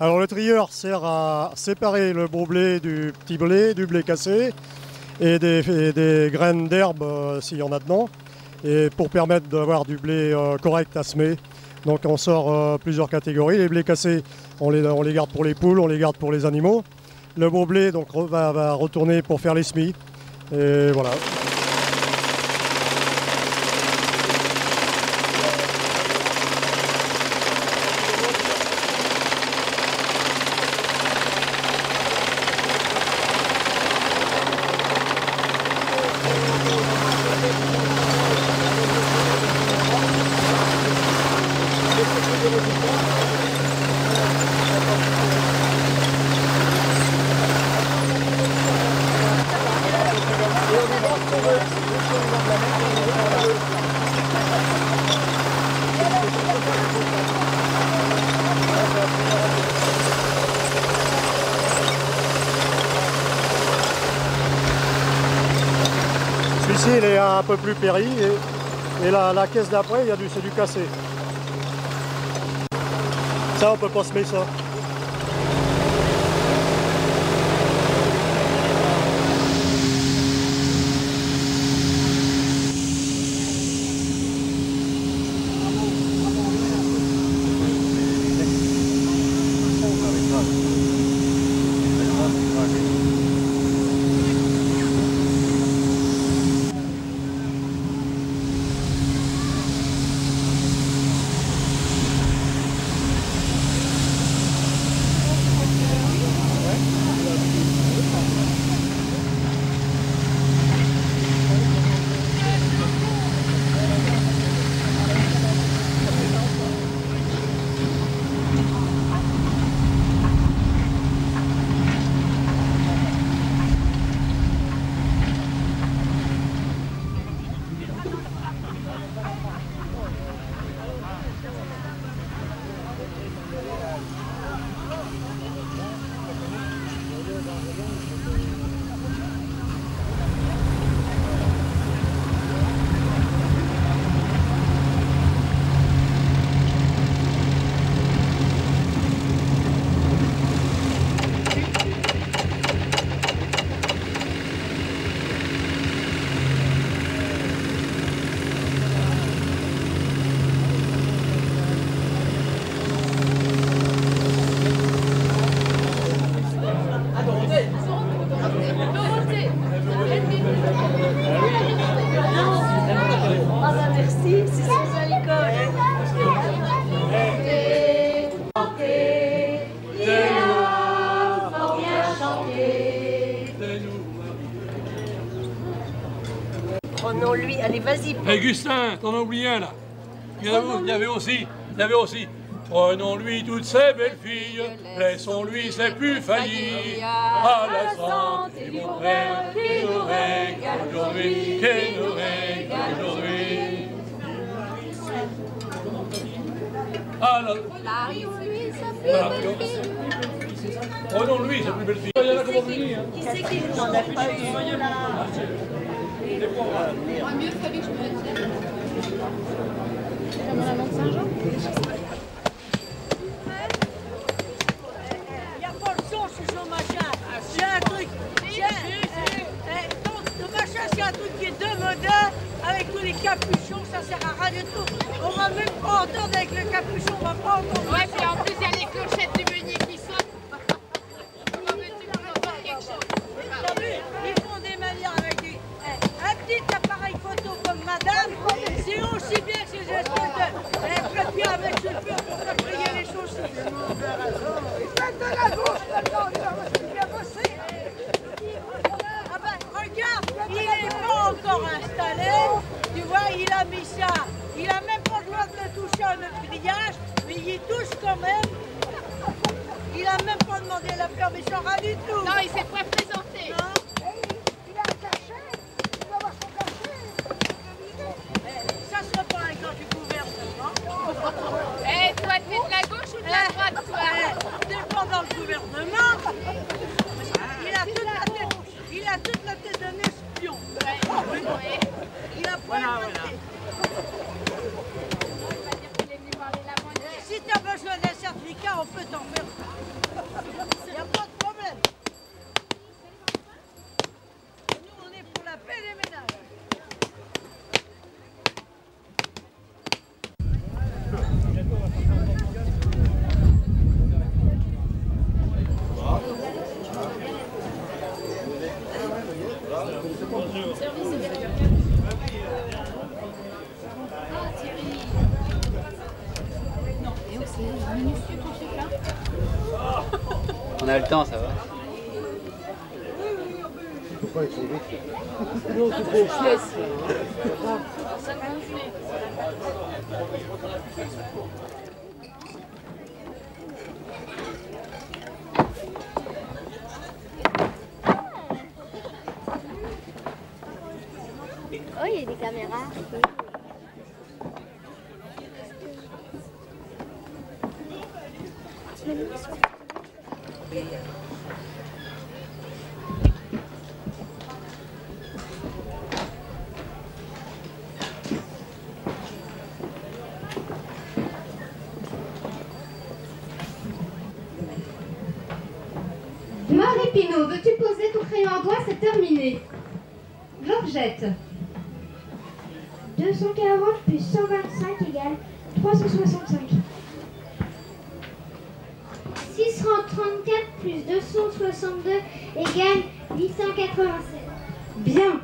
Alors le trieur sert à séparer le beau blé du petit blé, du blé cassé et des graines d'herbe s'il y en a dedans, et pour permettre d'avoir du blé correct à semer. Donc on sort plusieurs catégories. Les blés cassés, on les garde pour les poules, on les garde pour les animaux. Le beau blé donc, va retourner pour faire les semis. Et voilà. Celui-ci il est un peu plus péri et la caisse d'après c'est du cassé. Ça on peut pas semer ça. Oh non, lui, allez, vas-y. Hey Gustin, t'en as oublié un là. Il y avait aussi. Prenons-lui toutes ces belles filles, laissons-lui ses plus faillis. À la santé du mon frère, qui nous régale aujourd'hui, qui nous régale aujourd'hui. Alors, prenons-lui sa plus belle fille. Il y en a comment venir. Qui c'est qui n'en a pas eu? Mieux fallu que je me retienne. Dans la Mont Saint-Jean. Il n'y a pas le son sur ce machin. C'est un truc. Le machin, c'est un truc qui est démodé avec tous les capuchons, ça sert à rien du tout. On va même pas entendre avec le capuchon, on va pas entendre. Ouais, puis en plus, il y a les clochettes du meunier qui sautent. Comment veux-tu qu'on entende quelque chose? T'as vu? Ils font des manières avec des... Un petit appareil photo comme madame, c'est aussi bien que ces espèces de... Elle ferait bien avec ce feu pour faire briller les chaussures. Faites de la gauche maintenant, c'est bien passé. Ah ben, regarde, il n'est pas encore installé. Tu vois, il a mis ça. Il a même pas le droit de le toucher à notre grillage, mais il y touche quand même. Il a même pas demandé la permission, rien du tout. Non, il s'est pas présenté. Non. Il a un cachet. Il doit avoir son cachet. Ça serait pas un gars du gouvernement. Eh, toi, t'es de la gauche ou de la droite, toi? Dépend dans le gouvernement. Il a toute la tête d'un espion. Ouais. Il a pas une tête. On va dire qu'il est venu voir les lavandiers. Si tu as besoin d'un certificat, on peut t'en faire. a le temps, ça va. Pourquoi il faut vite? Oh, il y a des caméras. Marie Pinault, veux-tu poser ton crayon à doigt? C'est terminé. Georgette. 240 plus 125 égale 365. 634 plus 262 égale 887. Bien.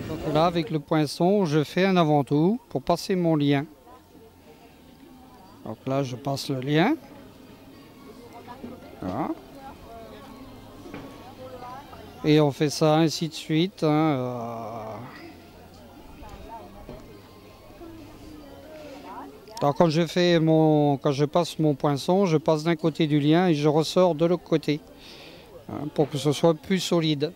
Donc là, avec le poinçon, je fais un avant-tour pour passer mon lien. Donc là, je passe le lien. Voilà. Et on fait ça ainsi de suite. Alors quand je passe mon poinçon, je passe d'un côté du lien et je ressors de l'autre côté, hein, pour que ce soit plus solide.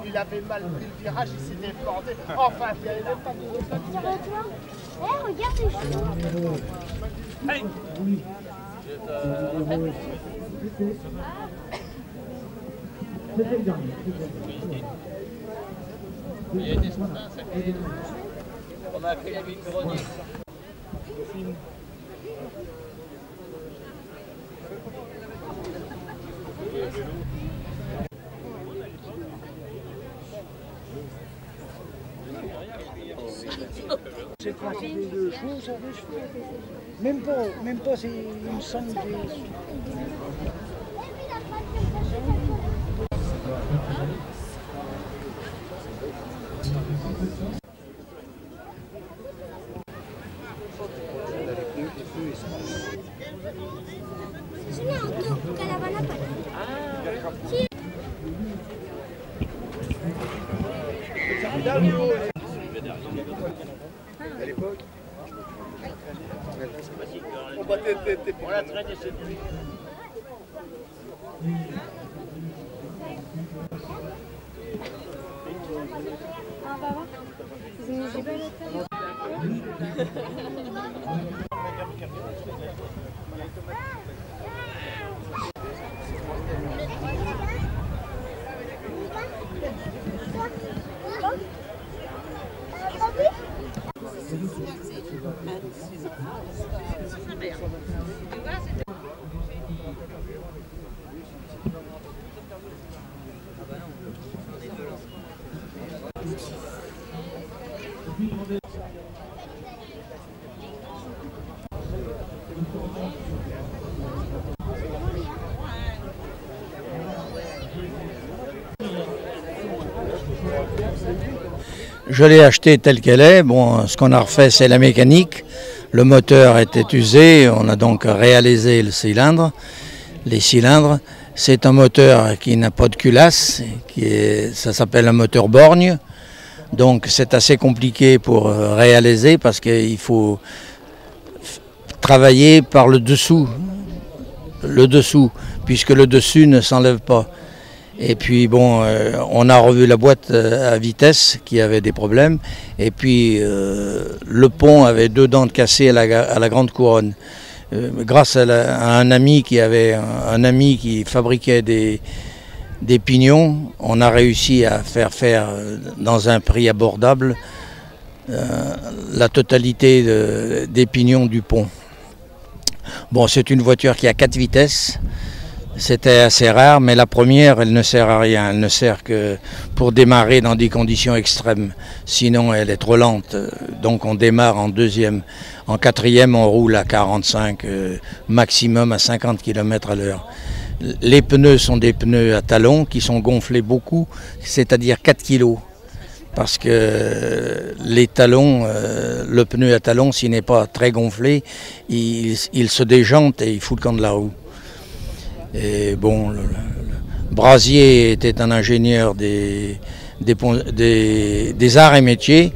Il avait mal pris le virage, il s'était planté. Enfin, il n'y avait même pas de... Regarde les cheveux. Hey. Il y a des soins, ça fait... On a fait la ville de Rodier. C'est tracé de choses avec cheveux. Même pas, c'est une somme de... On l'a traîné cette nuit. Je l'ai achetée telle qu'elle est. Bon, ce qu'on a refait, c'est la mécanique. Le moteur était usé, on a donc réalisé le cylindre, les cylindres. C'est un moteur qui n'a pas de culasse, ça s'appelle un moteur borgne. Donc c'est assez compliqué pour réaliser parce qu'il faut travailler par le dessous, puisque le dessus ne s'enlève pas. Et puis bon, on a revu la boîte à vitesse qui avait des problèmes. Et puis le pont avait 2 dents de cassé à la grande couronne. Grâce à un ami qui fabriquait des pignons, on a réussi à faire dans un prix abordable la totalité des pignons du pont. Bon, c'est une voiture qui a 4 vitesses. C'était assez rare, mais la première, elle ne sert à rien. Elle ne sert que pour démarrer dans des conditions extrêmes. Sinon, elle est trop lente. Donc, on démarre en deuxième. En quatrième, on roule à 45, maximum à 50 km à l'heure. Les pneus sont des pneus à talons qui sont gonflés beaucoup, c'est-à-dire 4 kg. Parce que les talons, le pneu à talons, s'il n'est pas très gonflé, il se déjante et il fout le camp de la roue. Et bon, Brasier était un ingénieur des arts et métiers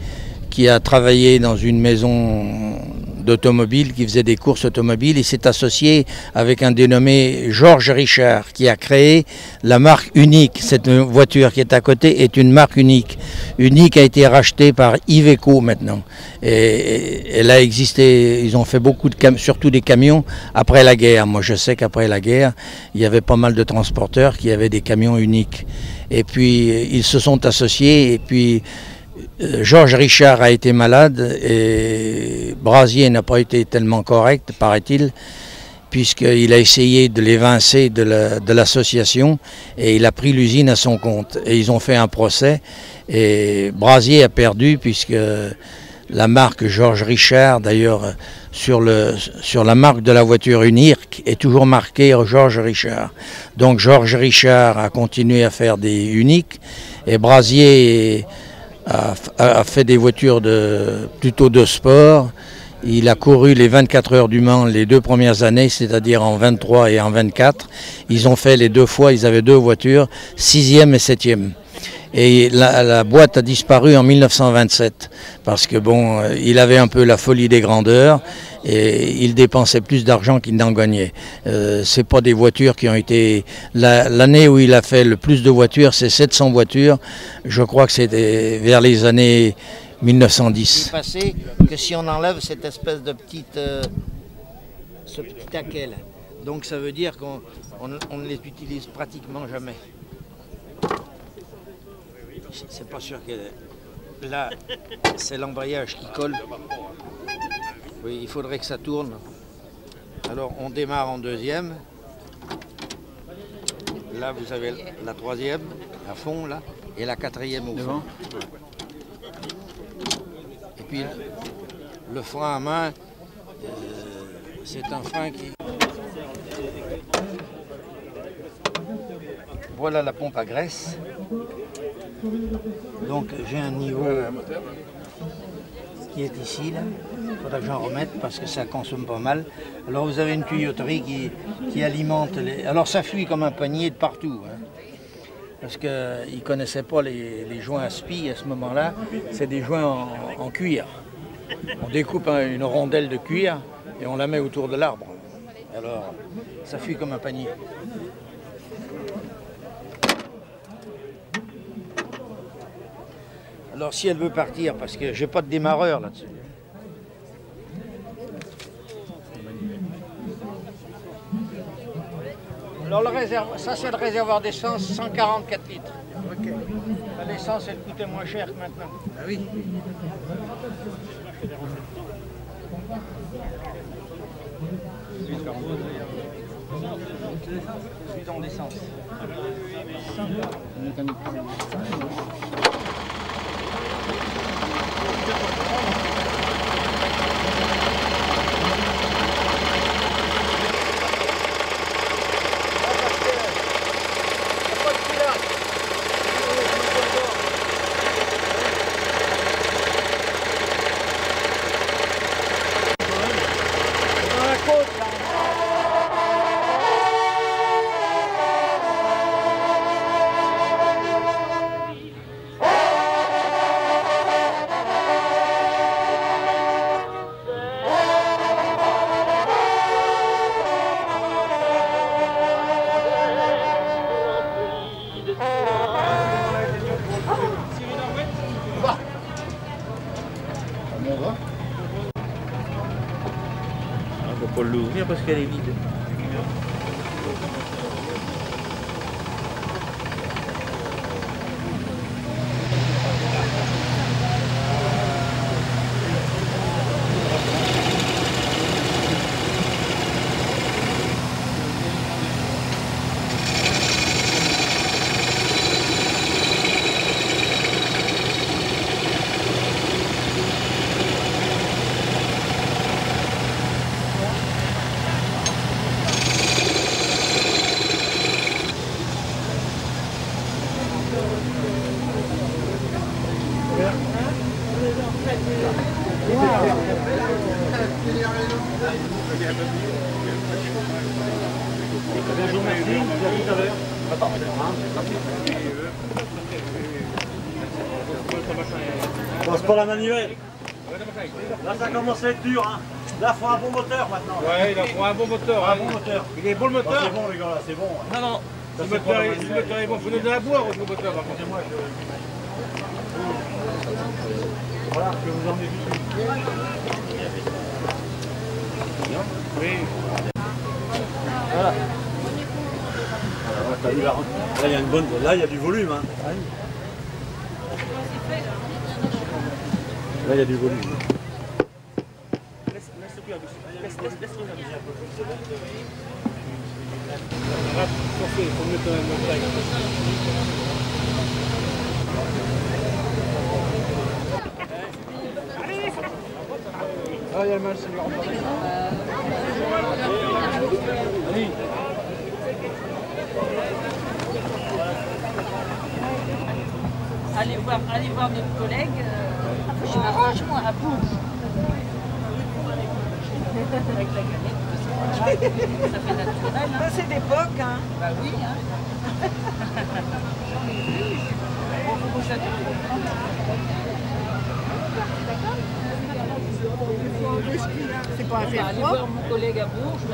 qui a travaillé dans une maison d'automobile qui faisait des courses automobiles. Il s'est associé avec un dénommé Georges Richard qui a créé la marque Unique. Cette voiture qui est à côté est une marque Unique. Unique a été rachetée par Iveco maintenant. Et elle a existé, ils ont fait beaucoup surtout des camions après la guerre. Moi je sais qu'après la guerre, il y avait pas mal de transporteurs qui avaient des camions uniques. Et puis ils se sont associés et puis Georges Richard a été malade et Brasier n'a pas été tellement correct, paraît-il, puisqu'il a essayé de l'évincer de l'association et il a pris l'usine à son compte. Et ils ont fait un procès et Brasier a perdu puisque la marque Georges Richard, d'ailleurs sur la marque de la voiture Unique, est toujours marquée Georges Richard. Donc Georges Richard a continué à faire des Uniques et Brasier a fait des voitures plutôt de sport. Il a couru les 24 heures du Mans les 2 premières années, c'est-à-dire en 23 et en 24. Ils ont fait les 2 fois, ils avaient 2 voitures, 6e et 7e. Et la boîte a disparu en 1927 parce que bon, il avait un peu la folie des grandeurs et il dépensait plus d'argent qu'il n'en gagnait. C'est pas des voitures qui ont été... L'année où il a fait le plus de voitures, c'est 700 voitures. Je crois que c'était vers les années 1910. Passé que si on enlève cette espèce de ce petit taquet là. Donc ça veut dire qu'on ne les utilise pratiquement jamais. C'est pas sûr que là, c'est l'embrayage qui colle. Oui, il faudrait que ça tourne. Alors on démarre en deuxième. Là vous avez la troisième à fond là et la quatrième au fond. Et puis le frein à main, c'est un frein qui... Voilà la pompe à graisse. Donc j'ai un niveau qui est ici, là. Il faudra que j'en remette parce que ça consomme pas mal. Alors vous avez une tuyauterie qui alimente les... Alors ça fuit comme un panier de partout. Hein. Parce qu'ils ne connaissaient pas les joints à spi à ce moment-là. C'est des joints en cuir. On découpe une rondelle de cuir et on la met autour de l'arbre. Alors, ça fuit comme un panier. Alors si elle veut partir, parce que j'ai pas de démarreur là-dessus. Alors le réservoir, ça c'est le réservoir d'essence, 144 litres. Okay. L'essence elle coûtait moins cher que maintenant. Ah oui. Bidon d'essence. On peut l'ouvrir parce qu'elle est vide. Bonjour, merci. À tout à l'heure. Bon, c'est pas la manivelle. Là, ça commence à être dur. Hein. Là, il faut un bon moteur maintenant. Ouais, il faut un bon moteur. Un bon moteur. Il est bon le moteur? C'est bon, les gars, là, c'est bon. Non, non. Le moteur est bon. Il faut donner à boire au moteur. Moi, voilà, je vais vous emmener vite. Oui. Voilà. Là, il y a une bonne. Là, il y a du volume. Hein. Là, il y a du volume. Ah, il y a le mal, c'est le Allez. Allez voir notre collègue. Je m'arrange moi à Bourges. Avec la galette. Ça fait naturel. Hein. C'est d'époque, hein. Bah oui, hein. C'est pas un faire aller voir mon collègue à Bourges.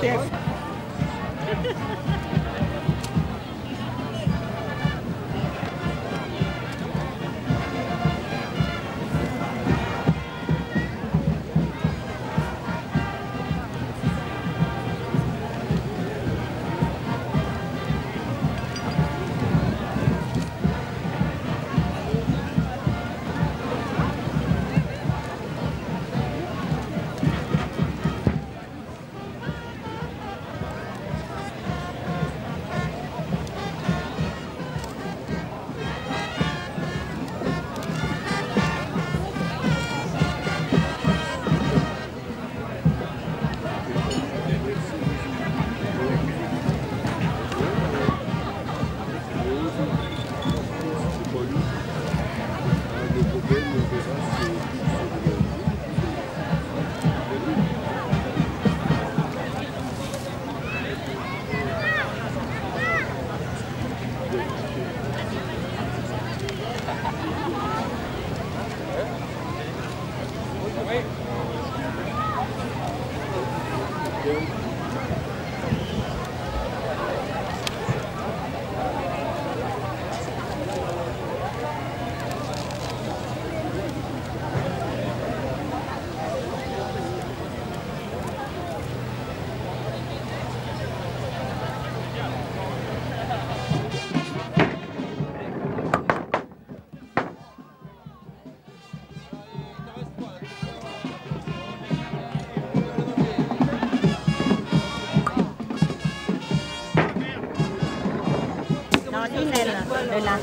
le lin.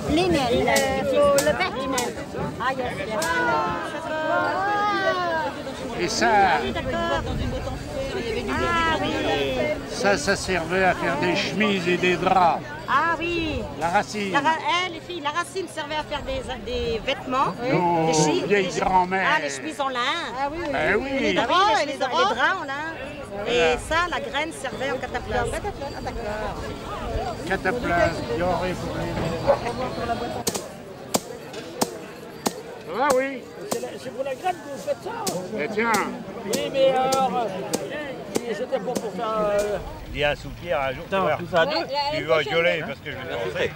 Linen, le vertinel. Ah, yes, yes. Et ça, ça servait à faire des chemises et des draps. Ah oui. La racine. Les filles, la racine servait à faire des vêtements. Nos vieilles grand-mères. Ah, les chemises en lin. Ah oui, oui. Oui. Les draps, les draps en lin. Et ça, la graine servait en cataplasme. Ah, d'accord. Cataplasme, doré pour les... Ah oui. C'est pour la graine que vous faites ça. Mais tiens. Oui, mais alors, c'était pour faire... Il y a un soupir un jour, tu vas tu vas gueuler parce que je vais danser.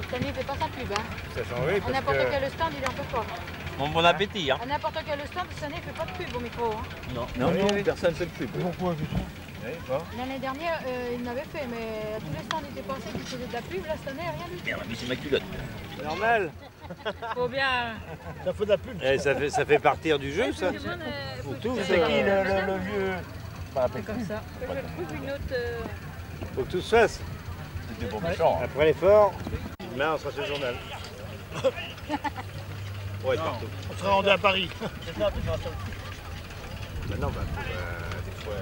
Cette année, il fait pas sa pub, hein. Ça sent oui, À n'importe quel stand, il en fait pas. Bon appétit, hein. À n'importe quel stand, cette année, il fait pas de pub au micro, hein. Non, personne ne fait de pub. Pourquoi L'année dernière, il n'avait fait, mais tous les stands étaient pensés qu'ils faisaient de la pub. Là, cette année, rien du tout. Merde, mais c'est ma culotte. Normal. Faut bien. Ça fait de la pub. Ça fait partir du jeu, ça. Pour tout. C'est qui le vieux? C'est comme ça. Je trouve une autre. Faut que tout se fasse. C'était pour méchant. Après l'effort, demain on sera sur le journal. Ouais, partout. On sera rendu à Paris. Non, bah, des fois.